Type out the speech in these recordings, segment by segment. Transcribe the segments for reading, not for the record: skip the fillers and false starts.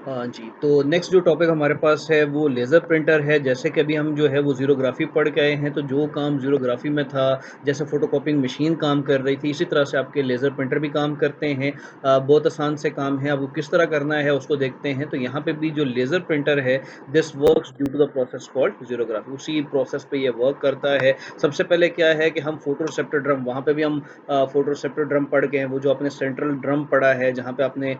हाँ जी, तो नेक्स्ट जो टॉपिक हमारे पास है वो लेज़र प्रिंटर है। जैसे कि अभी हम जो है वो ज़ीरोग्राफ़ी पढ़ के आए हैं, तो जो काम ज़ीरोग्राफ़ी में था, जैसे फ़ोटोकॉपिंग मशीन काम कर रही थी, इसी तरह से आपके लेज़र प्रिंटर भी काम करते हैं। बहुत आसान से काम है, अब वो किस तरह करना है उसको देखते हैं। तो यहाँ पे भी जो लेज़र प्रिंटर है, this works due to the process called xerography, उसी प्रोसेस पे ये वर्क करता है। सबसे पहले क्या है कि हम फ़ोटो रिसेप्टर ड्रम, वहाँ पे भी हम फ़ोटो रिसेप्टर ड्रम पढ़ के हैं, वो जो आपने सेंट्रल ड्रम पढ़ा है, जहाँ पे आपने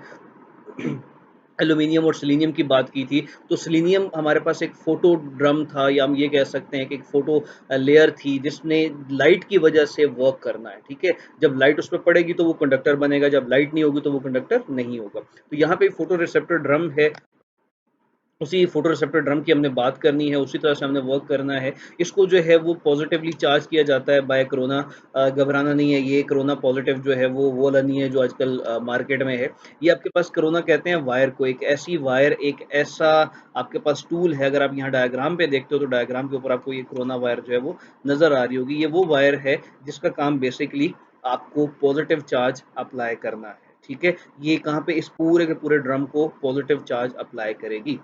एल्यूमीनियम और सेलेनियम की बात की थी, तो सेलेनियम हमारे पास एक फ़ोटो ड्रम था, या हम ये कह सकते हैं कि एक फ़ोटो लेयर थी जिसने लाइट की वजह से वर्क करना है, ठीक है? जब लाइट उस पे पड़ेगी तो वो कंडक्टर बनेगा, जब लाइट नहीं होगी तो वो कंडक्टर नहीं होगा। तो यहाँ पे फ़ोटो रिसेप्टर ड्रम है, उसी फोटो रिसेप्टर ड्रम की हमने बात करनी है, उसी तरह से हमने वर्क करना है। इसको जो है वो पॉज़िटिवली चार्ज किया जाता है बाय कोरोना। घबराना नहीं है, ये कोरोना पॉज़िटिव जो है वो वाला नहीं है जो आजकल मार्केट में है। ये आपके पास कोरोना कहते हैं वायर को, एक ऐसी वायर, एक ऐसा आपके पास टूल है। अगर आप यहाँ डायग्राम पे देखते हो तो डायग्राम के ऊपर आपको ये कोरोना वायर जो है वो नज़र आ रही होगी। ये वो वायर है जिसका काम बेसिकली आपको पॉज़िटिव चार्ज अप्लाई करना है, ठीक है? ये कहाँ पे, इस पूरे के पूरे ड्रम को पॉज़िटिव चार्ज अप्लाई करेगी।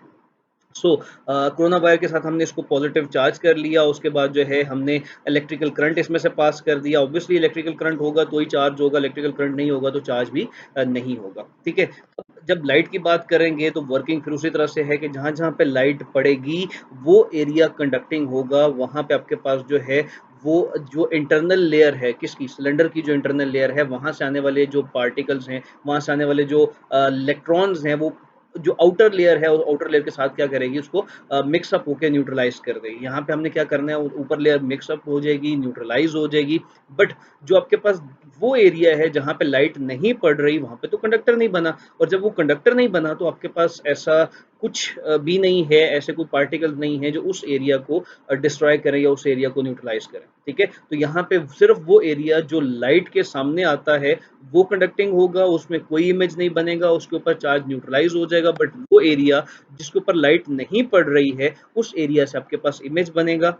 कोरोना वायर के साथ हमने इसको पॉजिटिव चार्ज कर लिया, उसके बाद जो है हमने इलेक्ट्रिकल करंट इसमें से पास कर दिया। ऑब्वियसली इलेक्ट्रिकल करंट होगा तो ही चार्ज होगा, इलेक्ट्रिकल करंट नहीं होगा तो चार्ज भी नहीं होगा, ठीक है? अब जब लाइट की बात करेंगे तो वर्किंग फिर उसी तरह से है कि जहाँ-जहाँ पे लाइट पड़ेगी वो एरिया कंडक्टिंग होगा, वहाँ पे आपके पास जो है वो जो इंटरनल लेयर है, किसकी, सिलेंडर की जो इंटरनल लेयर है, वहाँ से आने वाले जो पार्टिकल्स हैं, वहाँ से आने वाले जो इलेक्ट्रॉन्स हैं, वो जो आउटर लेयर है, और आउटर लेयर के साथ क्या करेगी, उसको मिक्सअप होके न्यूट्रलाइज़ कर देगी। यहाँ पे हमने क्या करना है, ऊपर लेयर मिक्सअप हो जाएगी, न्यूट्रलाइज़ हो जाएगी, बट जो आपके पास वो एरिया है जहाँ पे लाइट नहीं पड़ रही, वहाँ पे तो कंडक्टर नहीं बना, और जब वो कंडक्टर नहीं बना तो आपके पास ऐसा कुछ भी नहीं है, ऐसे कोई पार्टिकल्स नहीं है जो उस एरिया को डिस्ट्रॉय करें या उस एरिया को न्यूट्रलाइज़ करें, ठीक है? तो यहाँ पे सिर्फ़ वो एरिया जो लाइट के सामने आता है, वो कंडक्टिंग होगा, उसमें कोई इमेज नहीं बनेगा, उसके ऊपर चार्ज न्यूट्रलाइज़ हो जाएगा, बट वो एरिया जिसके ऊपर लाइट नहीं पड़ रही है, उस एरिया से आपके पास इमेज बनेगा।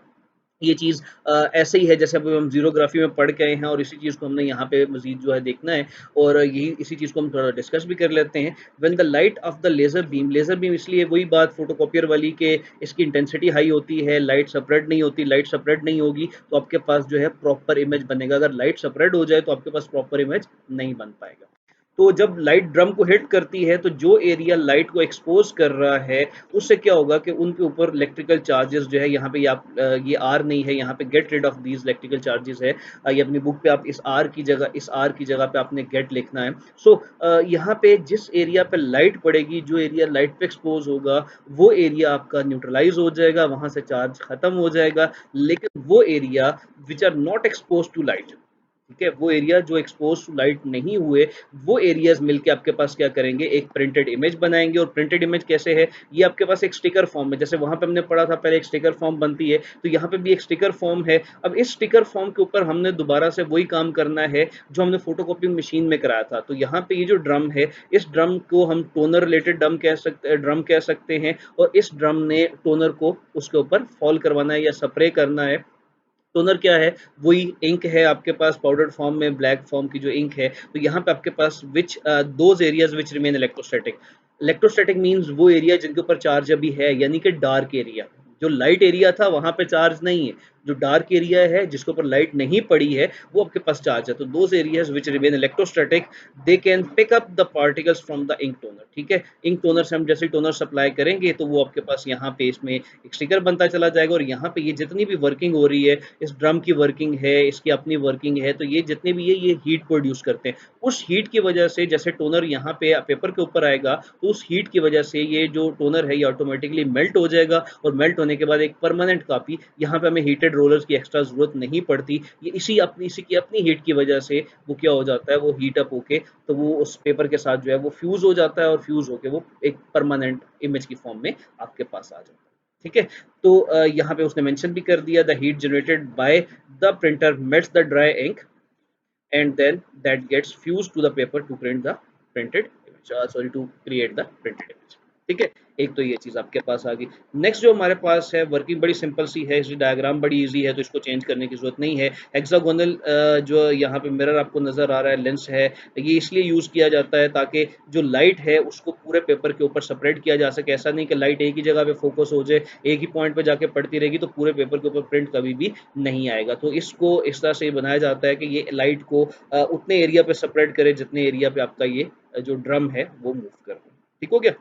ये चीज़ ऐसे ही है जैसे अभी हम ज़ीरोग्राफ़ी में पढ़ के आए हैं, और इसी चीज़ को हमने यहाँ पे मज़ीद जो है देखना है, और यही इसी चीज़ को हम थोड़ा डिस्कस भी कर लेते हैं। When the light of the laser beam इसलिए वही बात फ़ोटोकॉपियर वाली के, इसकी इंटेंसिटी हाई होती है, लाइट सेपरेट नहीं होती, लाइट सेपरेट नहीं होगी तो आपके पास जो है प्रॉपर इमेज बनेगा। अगर लाइट सेपरेट हो जाए तो आपके पास प्रॉपर इमेज नहीं बन पाएगा। तो जब लाइट ड्रम को हिट करती है तो जो एरिया लाइट को एक्सपोज़ कर रहा है, उससे क्या होगा कि उनके ऊपर इलेक्ट्रिकल चार्जेस जो है, यहाँ पे ये आप ये आर नहीं है, यहाँ पे get rid of these electrical charges है। ये अपनी बुक पे आप इस आर की जगह पे आपने गेट लिखना है। यहाँ पे जिस एरिया पे लाइट पड़ेगी, जो एरिया लाइट पे एक्सपोज होगा, वो एरिया आपका न्यूट्रलाइज हो जाएगा, वहां से चार्ज खत्म हो जाएगा। लेकिन वो area which are not expose to light, ठीक है, वो एरिया जो एक्सपोज टू लाइट नहीं हुए, वो एरियाज मिलके आपके पास क्या करेंगे, एक प्रिंटेड इमेज बनाएंगे। और प्रिंटेड इमेज कैसे है, ये आपके पास एक स्टिकर फॉर्म में, जैसे वहां पे हमने पढ़ा था पहले एक स्टिकर फॉर्म बनती है, तो यहाँ पे भी एक स्टिकर फॉर्म है। अब इस स्टिकर फॉर्म के ऊपर हमने दोबारा से वही काम करना है जो हमने फोटोकॉपिंग मशीन में कराया था। तो यहाँ पे ये जो ड्रम है, इस ड्रम को हम टोनर रिलेटेड ड्रम कह सकते हैं, और इस ड्रम ने टोनर को उसके ऊपर फॉल करवाना है या स्प्रे करना है। टोनर क्या है, वही इंक है आपके पास पाउडर्ड फॉर्म में, ब्लैक फॉर्म की जो इंक है। तो यहाँ पे आपके पास which those areas which remain electrostatic. Electrostatic means वो एरिया जिनके ऊपर चार्ज अभी है, यानी कि डार्क एरिया। जो लाइट एरिया था वहां पे चार्ज नहीं है, जो डार्क एरिया है जिसके ऊपर लाइट नहीं पड़ी है, वो आपके पास चार्ज है। तो those areas which remain electrostatic, they can pick up the particles from the ink toner, ठीक है? इंक टोनर से हम जैसे टोनर सप्लाई करेंगे तो वो आपके पास यहाँ पे इसमें एक स्टिकर बनता चला जाएगा, और यहाँ पे ये जितनी भी वर्किंग हो रही है, इस ड्रम की वर्किंग है, इसकी अपनी वर्किंग है, तो ये जितने भी है ये हीट प्रोड्यूस करते हैं। उस हीट की वजह से जैसे टोनर यहाँ पे पेपर के ऊपर आएगा, तो उस हीट की वजह से ये जो टोनर है ये ऑटोमेटिकली मेल्ट हो जाएगा, और मेल्ट होने के बाद एक परमानेंट कॉपी, यहाँ पे हमें हीटेड रोलर्स की एक्स्ट्रा जरूरत नहीं पड़ती। ये इसी की अपनी हीट की वजह से वो क्या हो जाता है, वो हीट अप होके तो वो उस पेपर के साथ जो है वो फ्यूज हो जाता है, और फ्यूज होके वो एक परमानेंट इमेज की फॉर्म में आपके पास आ जाता है, ठीक है? तो यहाँ पे उसने मेंशन भी कर दिया, the heat generated by the printer melts the dry ink and then that gets fused to the paper to print the printed image, sorry, to create the printed image, ठीक है? एक तो ये चीज आपके पास आ गई। नेक्स्ट जो हमारे पास है, वर्किंग बड़ी सिंपल सी है, इसकी डायग्राम बड़ी इजी है, तो इसको चेंज करने की जरूरत नहीं है। हेक्सागोनल जो यहाँ पे मिरर आपको नजर आ रहा है, लेंस है, ये इसलिए यूज किया जाता है ताकि जो लाइट है उसको पूरे पेपर के ऊपर सेपरेट किया जा सके। ऐसा नहीं कि लाइट एक ही जगह पे फ़ोकस हो जाए, एक ही पॉइंट पे जाके पड़ती रहेगी तो पूरे पेपर के ऊपर प्रिंट कभी भी नहीं आएगा। तो इसको इस तरह से बनाया जाता है कि ये लाइट को उतने एरिया पे सेपरेट करे जितने एरिया पे आपका ये जो ड्रम है वो मूव कर रहा है। ठीक हो गया?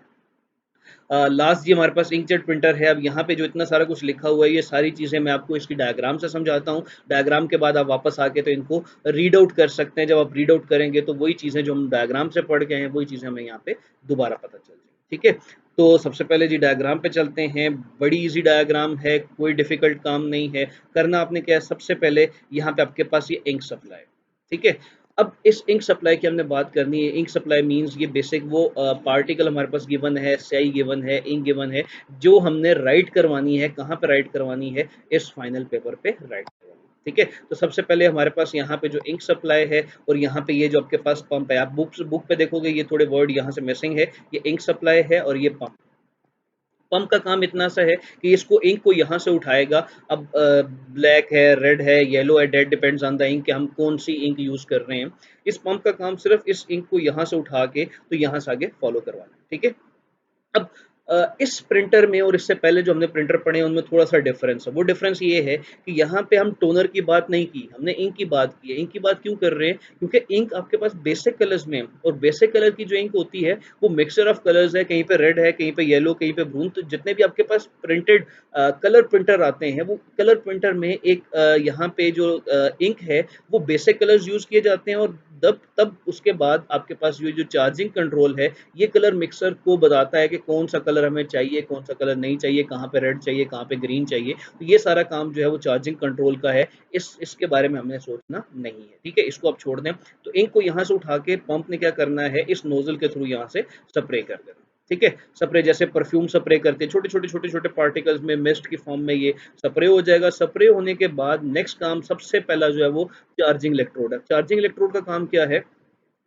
लास्ट जी हमारे पास इंकजेट प्रिंटर है। अब यहाँ पे जो इतना सारा कुछ लिखा हुआ है, ये सारी चीज़ें मैं आपको इसकी डायग्राम से समझाता हूँ। डायग्राम के बाद आप वापस आके तो इनको रीड आउट कर सकते हैं। जब आप रीड आउट करेंगे तो वही चीज़ें जो हम डायग्राम से पढ़ के आए हैं, वही चीज़ें हमें यहाँ पे दोबारा पता चल जाएगी। ठीक है? तो सबसे पहले जी डायग्राम पे चलते हैं। बड़ी ईज़ी डायग्राम है, कोई डिफ़िकल्ट काम नहीं है। करना आपने क्या है, सबसे पहले यहाँ पे आपके पास ये इंक सप्लाई है। ठीक है? अब इस इंक सप्लाई की हमने बात करनी है। इंक सप्लाई मीन्स ये बेसिक वो पार्टिकल हमारे पास गिवन है, स्याही गिवन है, इंक गिवन है, जो हमने राइट करवानी है। कहाँ पे राइट करवानी है? इस फाइनल पेपर पे राइट करवानी है। ठीक है? तो सबसे पहले हमारे पास यहाँ पे जो इंक सप्लाई है और यहाँ पे ये जो आपके पास पंप है, आप बुक पे देखोगे ये थोड़े वर्ड यहाँ से मिसिंग है। ये इंक सप्लाई है और ये पंप। पंप का काम इतना सा है कि इसको इंक को यहाँ से उठाएगा। अब ब्लैक है, रेड है, येलो है, that depends on the ink कि हम कौन सी इंक यूज़ कर रहे हैं। इस पंप का काम सिर्फ इस इंक को यहाँ से उठा के तो यहाँ से आगे फॉलो करवाना है। ठीक है? अब इस प्रिंटर में और इससे पहले जो हमने प्रिंटर पढ़े हैं उनमें थोड़ा-सा डिफरेंस है। वो डिफरेंस ये है कि यहाँ पे हम टोनर की बात नहीं की, हमने इंक की बात की है। इंक की बात क्यों कर रहे हैं? क्योंकि इंक आपके पास बेसिक कलर्स में है और बेसिक कलर की जो इंक होती है वो मिक्सचर ऑफ कलर्स है, कहीं पे रेड है, कहीं पे येलो, कहीं पे ब्रून। तो जितने भी आपके पास प्रिंटेड कलर प्रिंटर आते हैं, वो कलर प्रिंटर में एक यहाँ पे जो इंक है वो बेसिक कलर्स यूज़ किए जाते हैं और तब तब उसके बाद आपके पास ये जो चार्जिंग कंट्रोल है, ये कलर मिक्सर को बताता है कि कौन-सा कलर हमें चाहिए, कौन-सा कलर नहीं चाहिए, कहाँ पे रेड चाहिए, कहाँ पे ग्रीन चाहिए। तो ये सारा काम जो है वो चार्जिंग कंट्रोल का है। इसके बारे में हमें सोचना नहीं है। ठीक है? इसको आप छोड़ दें। तो इंक को यहाँ से उठा के पंप ने क्या करना है, इस नोज़ल के थ्रू यहाँ से स्प्रे कर देना। ठीक है? स्प्रे जैसे परफ्यूम स्प्रे करते हैं, छोटे-छोटे, छोटे-छोटे पार्टिकल्स में मिस्ट की फॉर्म में ये स्प्रे हो जाएगा। स्प्रे होने के बाद नेक्स्ट काम सबसे पहला जो है वो चार्जिंग इलेक्ट्रोड है। चार्जिंग इलेक्ट्रोड का काम क्या है?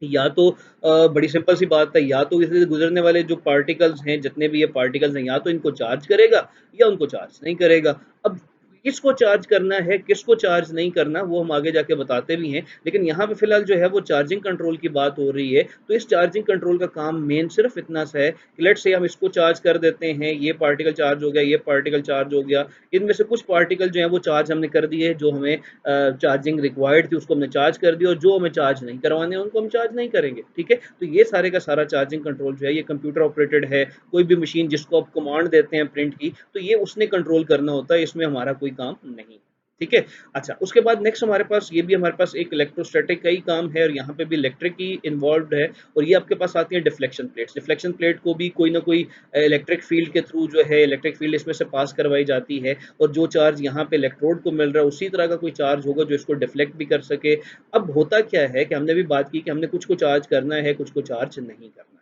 या तो बड़ी सिंपल सी बात है, या तो इससे गुजरने वाले जो पार्टिकल्स हैं, जितने भी ये पार्टिकल्स हैं, या तो इनको चार्ज करेगा या उनको चार्ज नहीं करेगा। अब किसको चार्ज करना है, किसको चार्ज नहीं करना, वो हम आगे जाके बताते भी हैं। लेकिन यहाँ पे फिलहाल जो है वो चार्जिंग कंट्रोल की बात हो रही है। तो इस चार्जिंग कंट्रोल का काम मेन सिर्फ इतना सा है कि लेट्स से हम इसको चार्ज कर देते हैं, ये पार्टिकल चार्ज हो गया, ये पार्टिकल चार्ज हो गया। इनमें से कुछ पार्टिकल जो हैं वो चार्ज हमने कर दिए, जो हमें चार्जिंग रिक्वायर्ड थी उसको हमने चार्ज कर दिया और जो हमें चार्ज नहीं करवाने हैं उनको हम चार्ज नहीं करेंगे। ठीक है? तो ये सारे का सारा चार्जिंग कंट्रोल जो है ये कंप्यूटर ऑपरेटेड है। कोई भी मशीन जिसको आप कमांड देते हैं प्रिंट की, तो ये उसने कंट्रोल करना होता है, इसमें हमारा कोई काम नहीं। ठीक है? अच्छा, उसके बाद नेक्स्ट हमारे पास ये भी हमारे पास एक इलेक्ट्रोस्टैटिक का ही काम है और यहाँ पे भी इलेक्ट्रिक ही इन्वॉल्व्ड है और ये आपके पास आती है डिफ्लेक्शन प्लेट्स। डिफ्लेक्शन प्लेट को भी कोई ना कोई इलेक्ट्रिक फील्ड के थ्रू जो है इलेक्ट्रिक फील्ड इसमें से पास करवाई जाती है और जो चार्ज यहाँ पे इलेक्ट्रोड को मिल रहा है उसी तरह का कोई चार्ज होगा जो इसको डिफ्लेक्ट भी कर सके। अब होता क्या है कि हमने भी बात की कि हमने कुछ को चार्ज करना है, कुछ को चार्ज नहीं करना है।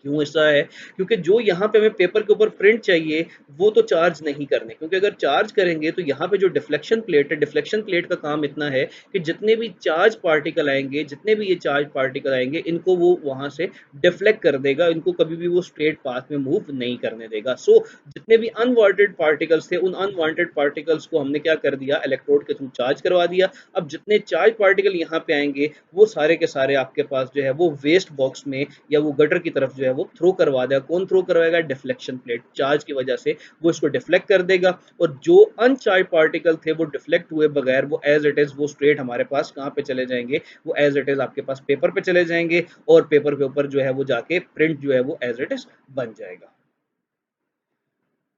क्यों ऐसा है? क्योंकि जो यहाँ पे हमें पेपर के ऊपर प्रिंट चाहिए, वो तो चार्ज नहीं करने, क्योंकि अगर चार्ज करेंगे तो यहाँ पे जो डिफ्लेक्शन प्लेट है, डिफ्लेक्शन प्लेट का काम इतना है कि जितने भी चार्ज पार्टिकल आएँगे, जितने भी ये चार्ज पार्टिकल आएँगे, इनको वो वहाँ से डिफ्लेक्ट कर देगा, इनको कभी भी वो स्ट्रेट पाथ में मूव नहीं करने देगा। सो जितने भी अनवांटेड पार्टिकल्स थे, उन अनवांटेड पार्टिकल्स को हमने क्या कर दिया, इलेक्ट्रोड के थ्रू चार्ज करवा दिया। अब जितने चार्ज पार्टिकल यहाँ पे आएँगे, वो सारे के सारे आपके पास जो है वो वेस्ट बॉक्स में या वो गटर की तरफ जो है वो थ्रो करवा देगा। कौन थ्रो करवाएगा? Deflection plate. चार्ज की वजह से वो इसको डिफ्लेक्ट कर देगा और जो अनचार्ज पार्टिकल थे वो डिफ्लेक्ट हुए बगैर वो एज इट इज़ वो स्ट्रेट हमारे पास कहाँ पे चले जाएँगे? वो एज इट इज़ आपके पास पेपर पे चले जाएँगे और पेपर के ऊपर जो है वो जाके प्रिंट जो है वो एज इट इज़ बन जाएगा।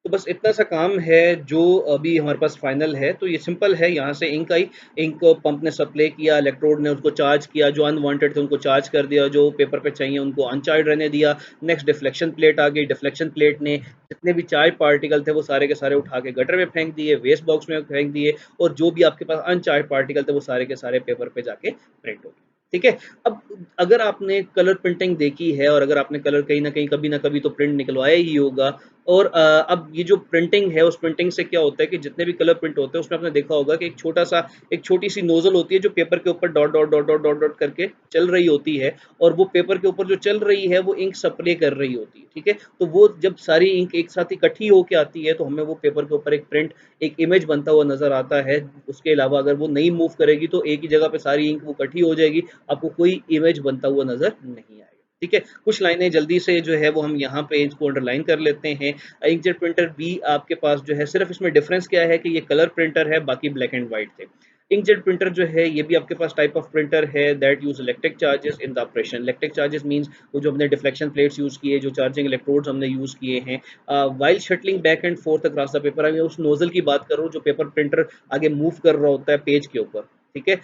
तो बस इतना सा काम है जो अभी हमारे पास फाइनल है। तो ये सिंपल है, यहाँ से इंक आई, इंक को पंप ने सप्लाई किया, इलेक्ट्रोड ने उसको चार्ज किया, जो अनवांटेड थे उनको चार्ज कर दिया, जो पेपर पे चाहिए उनको अनचार्ज रहने दिया। नेक्स्ट डिफ्लेक्शन प्लेट आ गई, डिफ्लेक्शन प्लेट ने जितने भी चार्ज पार्टिकल थे वो सारे के सारे उठा के गटर में फेंक दिए, वेस्ट बॉक्स में फेंक दिए और जो भी आपके पास अनचार्ज पार्टिकल थे वो सारे के सारे पेपर पे जाके प्रिंट हो गए। ठीक है? अब अगर आपने कलर प्रिंटिंग देखी है और अगर आपने कलर कहीं न कहीं कभी न कभी तो प्रिंट निकलवाया ही होगा और अब ये जो प्रिंटिंग है, उस प्रिंटिंग से क्या होता है कि जितने भी कलर प्रिंट होते हैं, उसमें आपने देखा होगा कि एक छोटी-सी नोज़ल होती है, जो पेपर के ऊपर dot, dot, dot, dot, dot, dot करके चल रही होती है और वो पेपर के ऊपर जो चल रही है, वो इंक स्प्रे कर रही होती है, ठीक है? तो वो जब सारी इंक एक साथ इकट्ठी होके आती है, तो हमें वो पेपर के ऊपर एक प्रिंट, एक इमेज बनता हुआ नज़र आता है। उसके अलावा अगर वो नहीं मूव करेगी, तो एक ही जगह पे सारी इंक वो इकट्ठी हो जाएगी, आपको कोई इमेज बनता हुआ नज़र नहीं आएगा। ठीक है? कुछ लाइनें जल्दी से जो है वो हम यहाँ पे इसको अंडरलाइन कर लेते हैं। इंकजेट प्रिंटर भी आपके पास जो है सिर्फ़ इसमें डिफ़रेंस क्या है कि ये कलर प्रिंटर है, बाकी ब्लैक एंड व्हाइट थे। इंकजेट प्रिंटर जो है ये भी आपके पास टाइप ऑफ प्रिंटर है that use electric charges in the operation. Electric charges means वो जो हमने डिफ्लेक्शन प्लेट्स यूज़ किए, जो चार्जिंग इलेक्ट्रोड्स हमने यूज़ किए हैं। While shuttling back and fourth across the paper, मैं उस नोज़ल की बात कर रहा हूँ जो पेपर प्रिंटर आगे मूव कर रहा होता है पेज के ऊपर, ठीक है?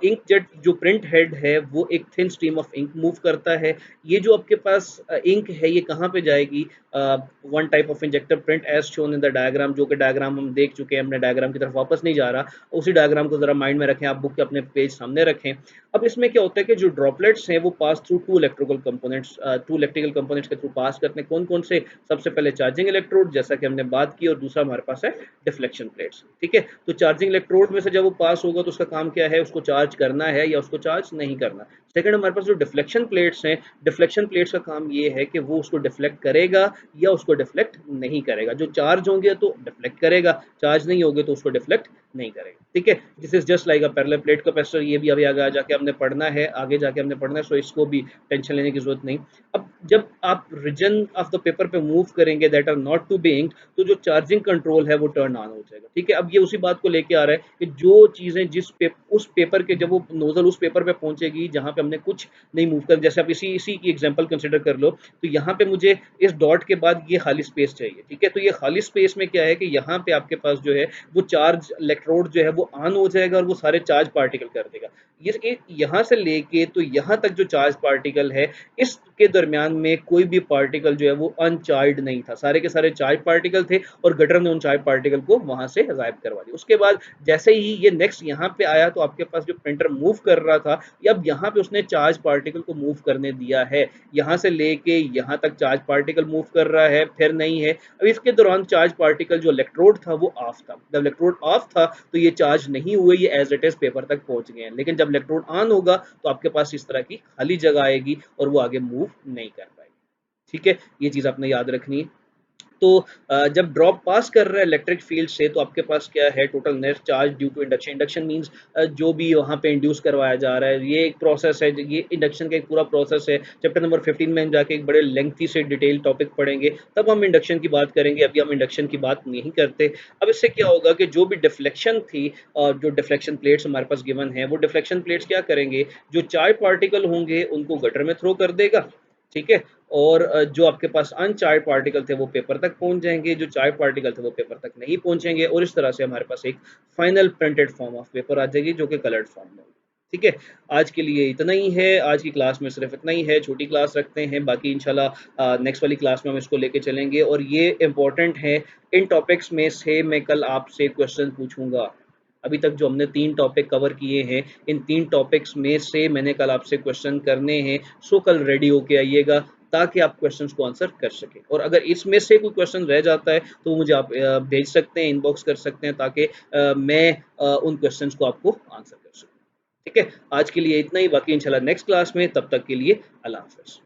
इंकजेट जो प्रिंट हेड है वो एक thin stream of ink move करता है। ये जो आपके पास इंक है ये कहाँ पे जाएगी? One type of injector print as shown in the diagram, जो कि डायग्राम हम देख चुके हैं, हमने डायग्राम की तरफ वापस नहीं जा रहा, उसी डायग्राम को जरा माइंड में रखें, आप बुक के अपने पेज सामने रखें। अब इसमें क्या होता है कि जो ड्रॉपलेट्स हैं वो pass through to electrical components के थ्रू पास करते हैं। कौन कौन से? सबसे पहले चार्जिंग इलेक्ट्रोड जैसा कि हमने बात की, और दूसरा हमारे पास है डिफ्लेक्शन प्लेट्स, ठीक है? तो चार्जिंग इलेक्ट्रोड में से जब वो पास होगा तो उसका काम क्या है? उसको चार्ज करना है या उसको चार्ज नहीं करना। सेकंड हमारे पास जो डिफ्लेक्शन प्लेट्स हैं, डिफ्लेक्शन प्लेट्स का काम ये है कि वो उसको डिफ्लेक्ट करेगा या उसको डिफ्लेक्ट नहीं करेगा। जो चार्ज होंगे तो डिफ्लेक्ट करेगा, चार्ज नहीं होंगे तो उसको डिफ्लेक्ट नहीं करेगा, ठीक है? This is just like a parallel plate capacitor, ये भी अभी आगे जाके हमने पढ़ना है, आगे जाके हमने पढ़ना है, सो इसको भी टेंशन लेने की जरूरत नहीं। अब जब आप रीजन ऑफ द पेपर पे मूव करेंगे that are not to be inked, तो जो चार्जिंग कंट्रोल है वो टर्न ऑन हो जाएगा, ठीक है? अब ये उसी बात को लेके आ रहा है कि जो चीजें उस पेपर के, जब वो नोजल उस पेपर पे पहुंचेगी जहां पे हमने कुछ नहीं मूव कर, जैसे आप इसी इसी की एग्जांपल कंसीडर कर लो, तो यहाँ पे मुझे इस डॉट के बाद ये खाली स्पेस चाहिए, ठीक है? तो ये खाली स्पेस में क्या है कि यहाँ पे आपके पास जो है वो चार्ज इलेक्ट्रोड जो है वो ऑन हो जाएगा और वो सारे चार्ज पार्टिकल कर देगा। ये यहाँ से लेके तो यहाँ तक जो चार्ज पार्टिकल है, इसके दरमियान में कोई भी पार्टिकल जो है वो अनचार्ज नहीं था, सारे के सारे चार्ज पार्टिकल थे और गटर ने उन चार्ज पार्टिकल को वहां से गायब करवा दिया। उसके बाद जैसे ही ये नेक्स्ट यहाँ पे आया तो आपके पास जो प्रिंटर मूव कर रहा था, अब यहाँ पे उसने चार्ज पार्टिकल को मूव करने दिया है, यहाँ से लेके यहाँ तक चार्ज पार्टिकल मूव कर रहा है, फिर नहीं है। अब इसके दौरान चार्ज पार्टिकल जो इलेक्ट्रोड था वो ऑफ था, जब इलेक्ट्रोड ऑफ था तो ये चार्ज नहीं हुए, ये एज इट इज पेपर तक पहुंच गए हैं। लेकिन जब इलेक्ट्रोड ऑन होगा तो आपके पास इस तरह की खाली जगह आएगी और वो आगे मूव नहीं कर पाएगी, ठीक है? ये चीज आपने याद रखनी है। तो जब ड्रॉप पास कर रहा है इलेक्ट्रिक फील्ड से तो आपके पास क्या है? Total net charge due to induction. Induction means जो भी वहाँ पे इंड्यूस करवाया जा रहा है, ये एक प्रोसेस है, ये इंडक्शन का एक पूरा प्रोसेस है। चैप्टर नंबर 15 में हम जाके एक बड़े लेंथी से डिटेल टॉपिक पढ़ेंगे, तब हम इंडक्शन की बात करेंगे, अभी हम इंडक्शन की बात नहीं करते। अब इससे क्या होगा कि जो भी डिफ्लेक्शन थी और जो डिफ्लेक्शन प्लेट्स हमारे पास गिवन है, वो डिफ्लेक्शन प्लेट्स क्या करेंगे? जो चार्ज पार्टिकल होंगे उनको गटर में थ्रो कर देगा, ठीक है? और जो आपके पास अनचार्ज पार्टिकल थे वो पेपर तक पहुंच जाएंगे, जो चार्ज पार्टिकल थे वो पेपर तक नहीं पहुंचेंगे, और इस तरह से हमारे पास एक final printed form of paper आ जाएगी जो कि कलर्ड फॉर्म में होगी, ठीक है? आज के लिए इतना ही है, आज की क्लास में सिर्फ इतना ही है, छोटी क्लास रखते हैं, बाकी इंशाल्लाह नेक्स्ट वाली क्लास में हम इसको लेके चलेंगे। और ये इंपॉर्टेंट है, इन टॉपिक्स में से मैं कल आपसे क्वेश्चन पूछूंगा। अभी तक जो हमने 3 टॉपिक कवर किए हैं, इन 3 टॉपिक्स में से मैंने कल आपसे क्वेश्चन करने हैं, सो कल रेडी होके आइएगा ताकि आप क्वेश्चंस को आंसर कर सकें। और अगर इसमें से कोई क्वेश्चन रह जाता है तो मुझे आप भेज सकते हैं, इनबॉक्स कर सकते हैं, ताकि मैं उन क्वेश्चंस को आपको आंसर कर सकूँ। ठीक है? आज के लिए इतना ही, बाकी इंशाल्लाह नेक्स्ट क्लास में, तब तक के लिए अल्लाह हाफ़िज़।